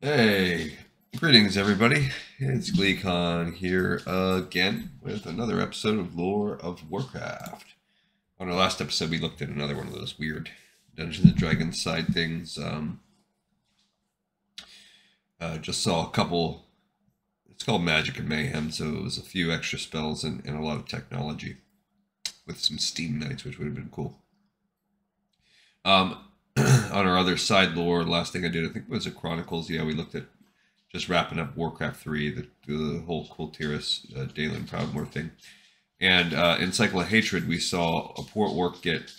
Hey, greetings everybody. It's GleeCon here again with another episode of Lore of Warcraft. On our last episode, we looked at another one of those weird Dungeons and Dragons side things. Just saw a couple. It's called Magic and Mayhem, so it was a few extra spells and a lot of technology with some Steam Knights, which would have been cool. On our other side lore, last thing I did, I think it was a Chronicles. Yeah, we looked at just wrapping up Warcraft 3, the whole Kultiris, Dalen Proudmoore thing. And in Cycle of Hatred, we saw a poor orc get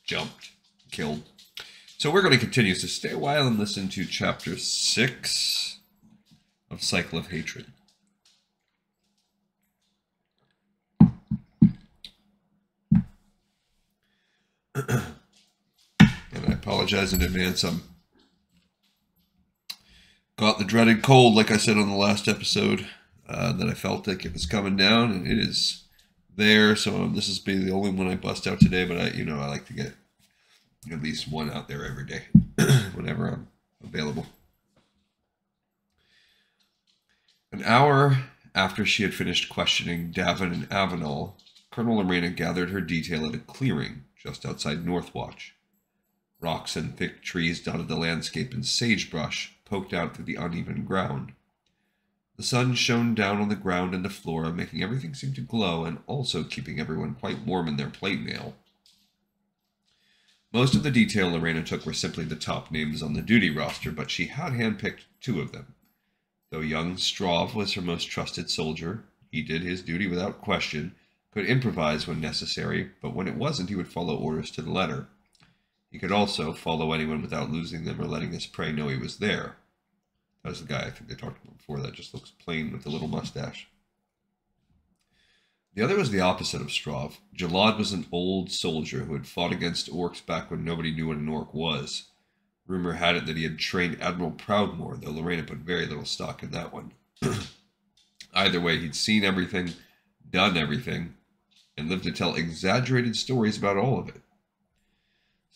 jumped, killed. So we're going to continue. So stay a while and listen to Chapter 6 of Cycle of Hatred. And I apologize in advance. I'm got the dreaded cold, like I said on the last episode, that I felt like it was coming down, and it is there. So this is be the only one I bust out today, but I like to get at least one out there every day, whenever I'm available. An hour after she had finished questioning Davin and Avenal, Colonel Lorena gathered her detail at a clearing just outside Northwatch. Rocks and thick trees dotted the landscape, and sagebrush poked out through the uneven ground. The sun shone down on the ground and the flora, making everything seem to glow and also keeping everyone quite warm in their plate mail. Most of the detail Lorena took were simply the top names on the duty roster, but she had handpicked two of them. Though young Strav was her most trusted soldier, he did his duty without question, could improvise when necessary, but when it wasn't, he would follow orders to the letter. He could also follow anyone without losing them or letting his prey know he was there. That was the guy I think they talked about before that just looks plain with the little mustache. The other was the opposite of Strav. Jalad was an old soldier who had fought against orcs back when nobody knew what an orc was. Rumor had it that he had trained Admiral Proudmoore, though Lorena put very little stock in that one. Either way, he'd seen everything, done everything, and lived to tell exaggerated stories about all of it.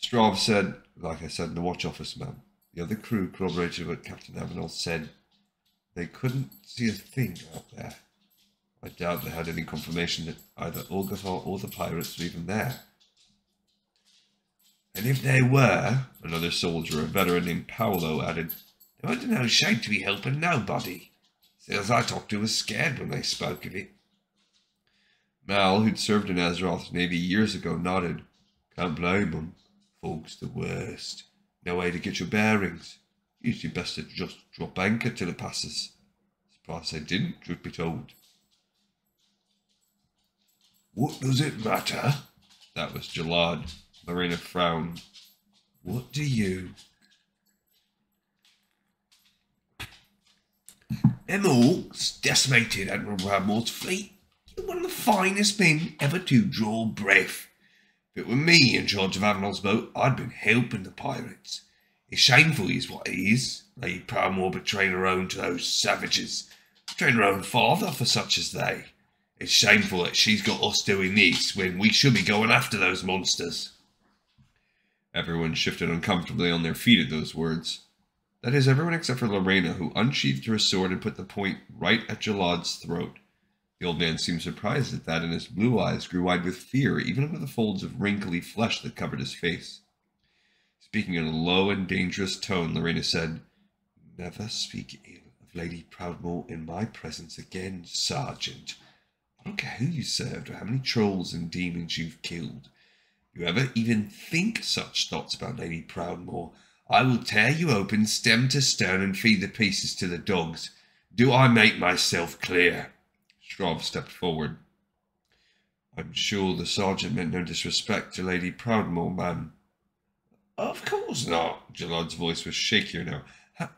Strav said, like I said in the watch office, ma'am. The other crew corroborated what Captain Avenel said. They couldn't see a thing out there. I doubt they had any confirmation that either Olgathor or the pirates were even there. And if they were, another soldier, a veteran named Paolo, added, they weren't no shame to be helping nobody. Seals I talked to was scared when they spoke of it. Mal, who'd served in Azeroth's navy years ago, nodded. Can't blame them. Fog's the worst. No way to get your bearings. Usually best to just drop anchor till it passes. Surprised they didn't, truth be told. What does it matter? That was Jalad. Lorena frowned. What do you? Them orcs decimated Admiral Bradmore's fleet. You're one of the finest men ever to draw breath. If it were me in charge of Admiral's boat, I'd been helping the pirates. It's shameful is what it is. Lady Proudmoore betraying her own to those savages. Betraying her own father for such as they. It's shameful that she's got us doing this when we should be going after those monsters. Everyone shifted uncomfortably on their feet at those words. That is, everyone except for Lorena, who unsheathed her sword and put the point right at Jalad's throat. The old man seemed surprised at that, and his blue eyes grew wide with fear, even under the folds of wrinkly flesh that covered his face. Speaking in a low and dangerous tone, Lorena said, Never speak ill of Lady Proudmoore in my presence again, Sergeant. I don't care who you served or how many trolls and demons you've killed. If you ever even think such thoughts about Lady Proudmoore, I will tear you open stem to stern and feed the pieces to the dogs. Do I make myself clear? Strav stepped forward. I'm sure the sergeant meant no disrespect to Lady Proudmoore, ma'am. Of course not. Jalad's voice was shakier now.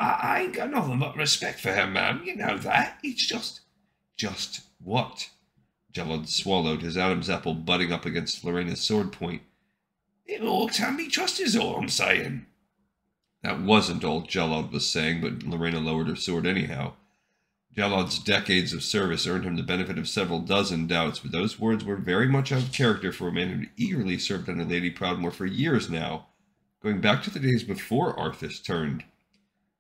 I ain't got nothing but respect for her, ma'am. You know that. It's just... Just what? Jalad swallowed, his Adam's apple butting up against Lorena's sword point. It all can be trusted is all I'm saying. That wasn't all Jalad was saying, but Lorena lowered her sword anyhow. Jalad's decades of service earned him the benefit of several dozen doubts, but those words were very much out of character for a man who'd eagerly served under Lady Proudmoore for years now, going back to the days before Arthas turned.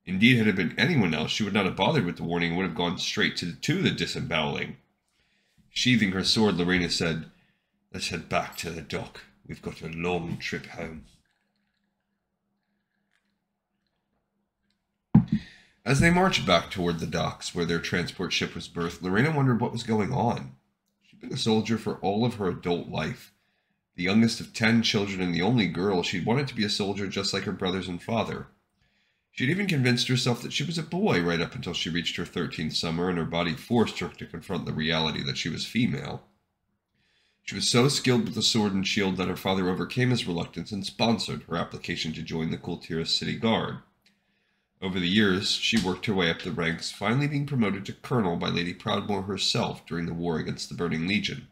Indeed, had it been anyone else, she would not have bothered with the warning and would have gone straight to the disemboweling. Sheathing her sword, Lorena said, "Let's head back to the dock. We've got a long trip home." As they marched back toward the docks where their transport ship was berthed, Lorena wondered what was going on. She'd been a soldier for all of her adult life. The youngest of 10 children and the only girl, she'd wanted to be a soldier just like her brothers and father. She'd even convinced herself that she was a boy right up until she reached her 13th summer and her body forced her to confront the reality that she was female. She was so skilled with the sword and shield that her father overcame his reluctance and sponsored her application to join the Kultira City Guard. Over the years, she worked her way up the ranks, finally being promoted to colonel by Lady Proudmoore herself during the war against the Burning Legion.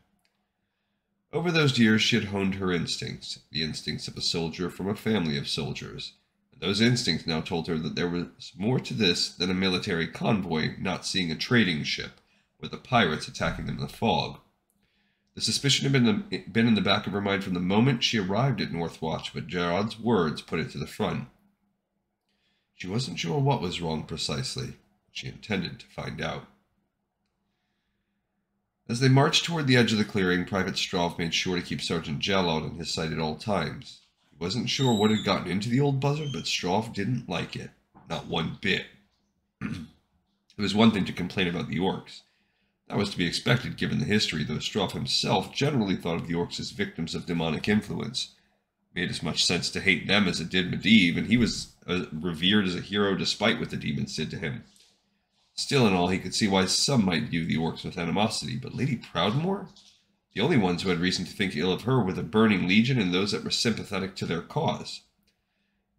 Over those years, she had honed her instincts, the instincts of a soldier from a family of soldiers. And those instincts now told her that there was more to this than a military convoy not seeing a trading ship, with the pirates attacking them in the fog. The suspicion had been in the back of her mind from the moment she arrived at Northwatch, but Gerard's words put it to the front. She wasn't sure what was wrong precisely, but she intended to find out. As they marched toward the edge of the clearing, Private Straub made sure to keep Sergeant Jellod in his sight at all times. He wasn't sure what had gotten into the old buzzard, but Straub didn't like it. Not one bit. It was one thing to complain about the orcs. That was to be expected given the history, though Straub himself generally thought of the orcs as victims of demonic influence. It made as much sense to hate them as it did Medivh, and he was revered as a hero despite what the demons did to him. Still in all, he could see why some might view the orcs with animosity, but Lady Proudmoore? The only ones who had reason to think ill of her were the Burning Legion and those that were sympathetic to their cause.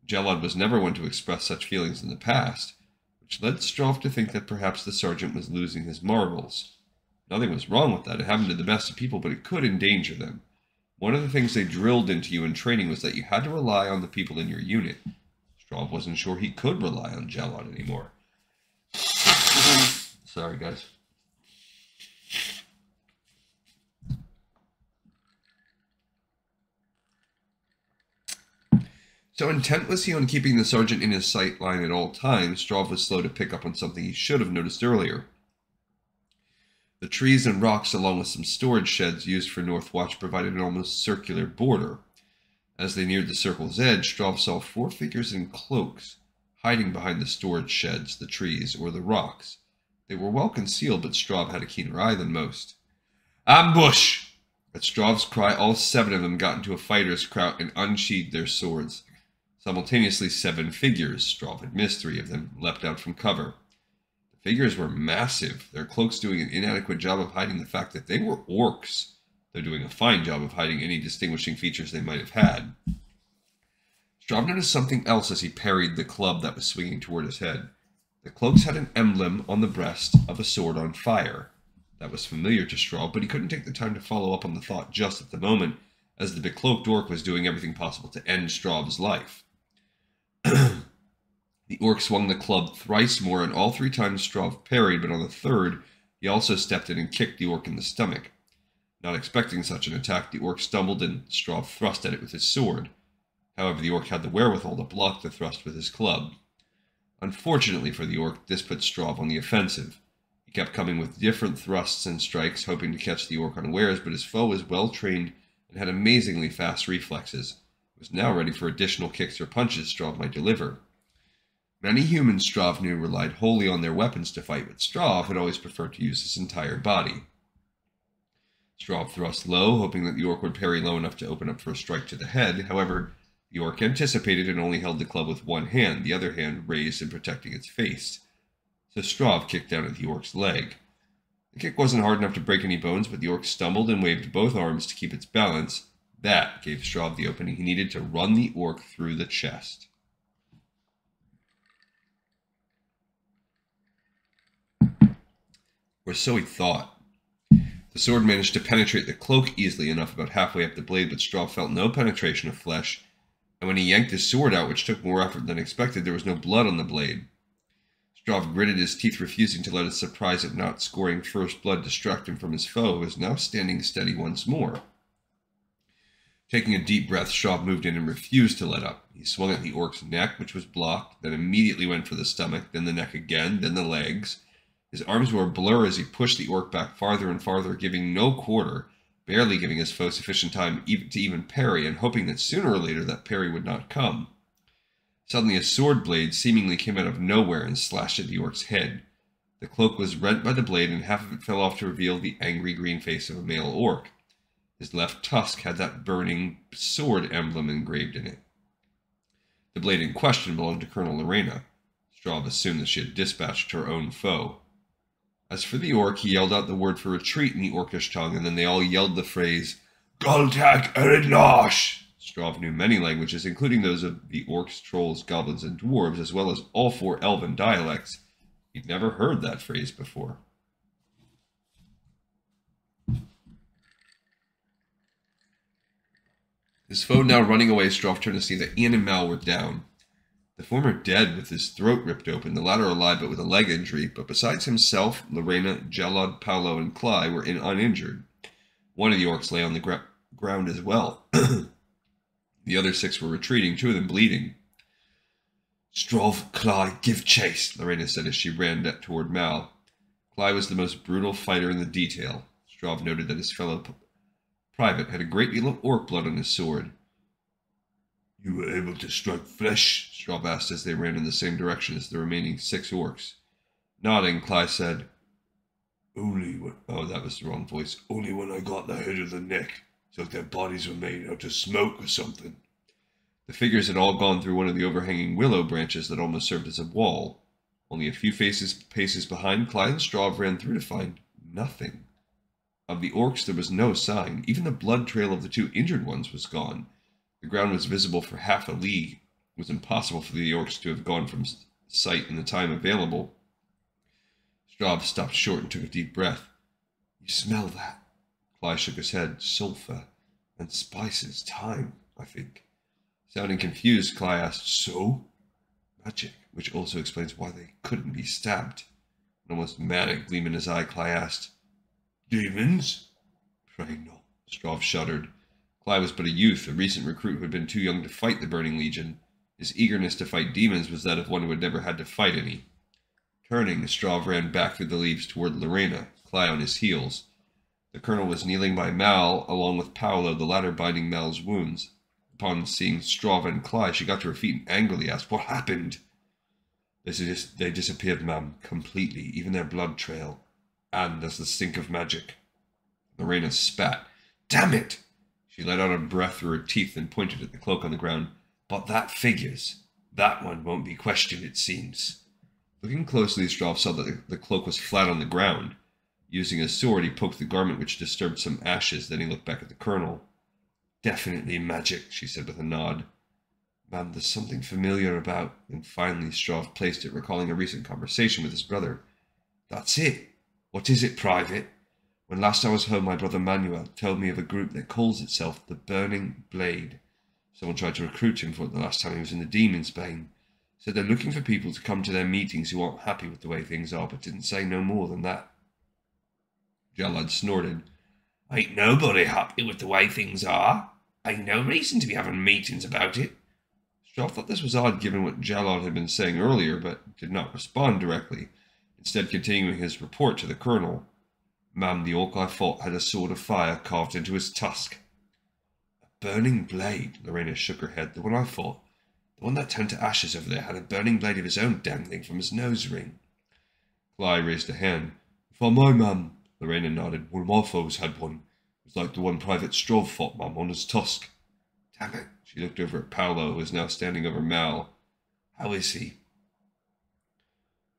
Jellod was never one to express such feelings in the past, which led Straub to think that perhaps the sergeant was losing his marbles. Nothing was wrong with that. It happened to the best of people, but it could endanger them. One of the things they drilled into you in training was that you had to rely on the people in your unit. Straub wasn't sure he could rely on Jellod anymore. Sorry, guys. So intent was he on keeping the sergeant in his sight line at all times, Straub was slow to pick up on something he should have noticed earlier. The trees and rocks, along with some storage sheds used for Northwatch, provided an almost circular border. As they neared the circle's edge, Straub saw 4 figures in cloaks, hiding behind the storage sheds, the trees, or the rocks. They were well concealed, but Straub had a keener eye than most. "Ambush!" At Straub's cry, all 7 of them got into a fighter's crouch and unsheathed their swords. Simultaneously, 7 figures, Straub had missed 3 of them, leapt out from cover. The figures were massive, their cloaks doing an inadequate job of hiding the fact that they were orcs, though doing a fine job of hiding any distinguishing features they might have had. Straub noticed something else as he parried the club that was swinging toward his head. The cloaks had an emblem on the breast of a sword on fire. That was familiar to Straub, but he couldn't take the time to follow up on the thought just at the moment, as the becloaked orc was doing everything possible to end Straub's life. The orc swung the club thrice more, and all 3 times Straub parried, but on the 3rd, he also stepped in and kicked the orc in the stomach. Not expecting such an attack, the orc stumbled and Straub thrust at it with his sword. However, the orc had the wherewithal to block the thrust with his club. Unfortunately for the orc, this put Straub on the offensive. He kept coming with different thrusts and strikes, hoping to catch the orc unawares, but his foe was well trained and had amazingly fast reflexes. He was now ready for additional kicks or punches Straub might deliver. Many humans Straub knew relied wholly on their weapons to fight, but Straub had always preferred to use his entire body. Straub thrust low, hoping that the orc would parry low enough to open up for a strike to the head. However, the orc anticipated and only held the club with one hand, the other hand raised and protecting its face. So Straub kicked down at the orc's leg. The kick wasn't hard enough to break any bones, but the orc stumbled and waved both arms to keep its balance. That gave Straub the opening he needed to run the orc through the chest. Or so he thought. The sword managed to penetrate the cloak easily enough about halfway up the blade, but Straub felt no penetration of flesh, and when he yanked his sword out, which took more effort than expected, there was no blood on the blade. Straub gritted his teeth, refusing to let his surprise at not scoring first blood distract him from his foe, who was now standing steady once more. Taking a deep breath, Straub moved in and refused to let up. He swung at the orc's neck, which was blocked, then immediately went for the stomach, then the neck again, then the legs. His arms were a blur as he pushed the orc back farther and farther, giving no quarter, barely giving his foe sufficient time to even parry, and hoping that sooner or later that parry would not come. Suddenly a sword blade seemingly came out of nowhere and slashed at the orc's head. The cloak was rent by the blade, and half of it fell off to reveal the angry green face of a male orc. His left tusk had that burning sword emblem engraved in it. The blade in question belonged to Colonel Lorena. Straub assumed that she had dispatched her own foe. As for the orc, he yelled out the word for retreat in the orcish tongue, and then they all yelled the phrase, Goltak Eridnosh! Straub knew many languages, including those of the orcs, trolls, goblins, and dwarves, as well as all 4 elven dialects. He'd never heard that phrase before. His foe now running away, Straub turned to see that Ian and Mal were down. The former dead with his throat ripped open, the latter alive but with a leg injury, but besides himself, Lorena, Jalad, Paolo, and Cly were uninjured. One of the orcs lay on the ground as well. The other 6 were retreating, 2 of them bleeding. Straub, Cly, give chase, Lorena said as she ran toward Mal. Cly was the most brutal fighter in the detail. Straub noted that his fellow private had a great deal of orc blood on his sword. You were able to strike flesh? Straub asked as they ran in the same direction as the remaining 6 orcs. Nodding, Cly said, Only when... Oh, that was the wrong voice. Only when I got the head of the neck. It's like their bodies were made out of smoke or something. The figures had all gone through one of the overhanging willow branches that almost served as a wall. Only a few paces behind, Cly and Straub ran through to find nothing. Of the orcs there was no sign. Even the blood trail of the 2 injured ones was gone. The ground was visible for half a league. It was impossible for the orcs to have gone from sight in the time available. Straub stopped short and took a deep breath. You smell that? Cly shook his head. Sulphur and spices. Time, I think. Sounding confused, Cly asked, So? Magic, which also explains why they couldn't be stabbed. An almost manic gleam in his eye, Cly asked, Demons? Pray not. Straub shuddered. Cly was but a youth, a recent recruit who had been too young to fight the Burning Legion. His eagerness to fight demons was that of one who had never had to fight any. Turning, Straub ran back through the leaves toward Lorena, Cly on his heels. The colonel was kneeling by Mal, along with Paolo, the latter binding Mal's wounds. Upon seeing Straub and Cly, she got to her feet and angrily asked, What happened? They disappeared, ma'am, completely, even their blood trail. And as the stink of magic. Lorena spat. Damn it! She let out a breath through her teeth and pointed at the cloak on the ground. But that figures. That one won't be questioned, it seems. Looking closely, Straub saw that the cloak was flat on the ground. Using his sword, he poked the garment, which disturbed some ashes. Then he looked back at the colonel. Definitely magic, she said with a nod. Ma'am, there's something familiar about... And finally, Straub placed it, recalling a recent conversation with his brother. That's it. What is it, Private? When last I was home, my brother Manuel told me of a group that calls itself the Burning Blade. Someone tried to recruit him for it the last time he was in the Demon's Bane. Said they're looking for people to come to their meetings who aren't happy with the way things are, but didn't say no more than that. Jalad snorted. Ain't nobody happy with the way things are. Ain't no reason to be having meetings about it. Straub thought this was odd given what Jalad had been saying earlier, but did not respond directly, instead continuing his report to the colonel. Ma'am, the orc I fought had a sword of fire carved into his tusk. A burning blade, Lorena shook her head. The one I fought, the one that turned to ashes over there, had a burning blade of his own dangling from his nose ring. Cly raised a hand. For my ma'am, Lorena nodded. One of my foes had one. It was like the one Private Straub fought, ma'am, on his tusk. Damn it. She looked over at Paolo, who was now standing over Mal. How is he?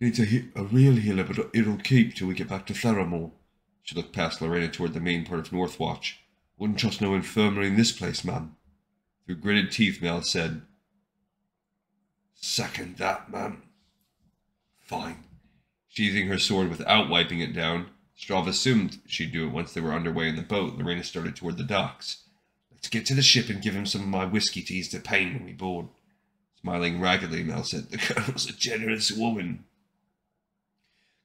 Needs a real healer, but it'll keep till we get back to Theramore. She looked past Lorena toward the main part of Northwatch. Wouldn't trust no infirmary in this place, ma'am. Through gritted teeth, Mal said, Second that, ma'am. Fine. Sheathing her sword without wiping it down, Straub assumed she'd do it once they were underway in the boat. Lorena started toward the docks. Let's get to the ship and give him some of my whiskey to ease the pain when we board. Smiling raggedly, Mal said, The colonel's a generous woman.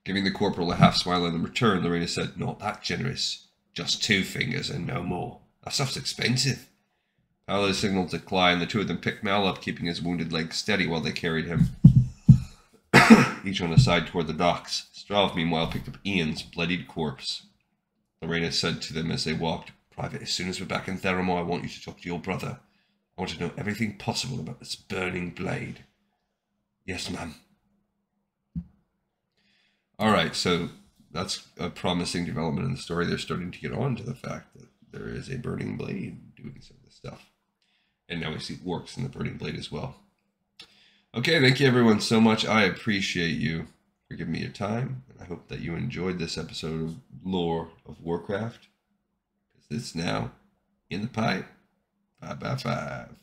Giving the corporal a half-smile in return, Lorena said, Not that generous. Just 2 fingers and no more. That stuff's expensive. Paolo signaled to Cly, and the two of them picked Mal up, keeping his wounded leg steady while they carried him, each on a side toward the docks. Strav, meanwhile, picked up Ian's bloodied corpse. Lorena said to them as they walked, "Private, as soon as we're back in Theramore, I want you to talk to your brother. I want to know everything possible about this burning blade." "Yes, ma'am." Alright, so that's a promising development in the story. They're starting to get on to the fact that there is a burning blade doing some of this stuff. And now we see orcs in the burning blade as well. Okay, thank you everyone so much. I appreciate you for giving me your time. And I hope that you enjoyed this episode of Lore of Warcraft. Because it's now in the pipe. 5x5.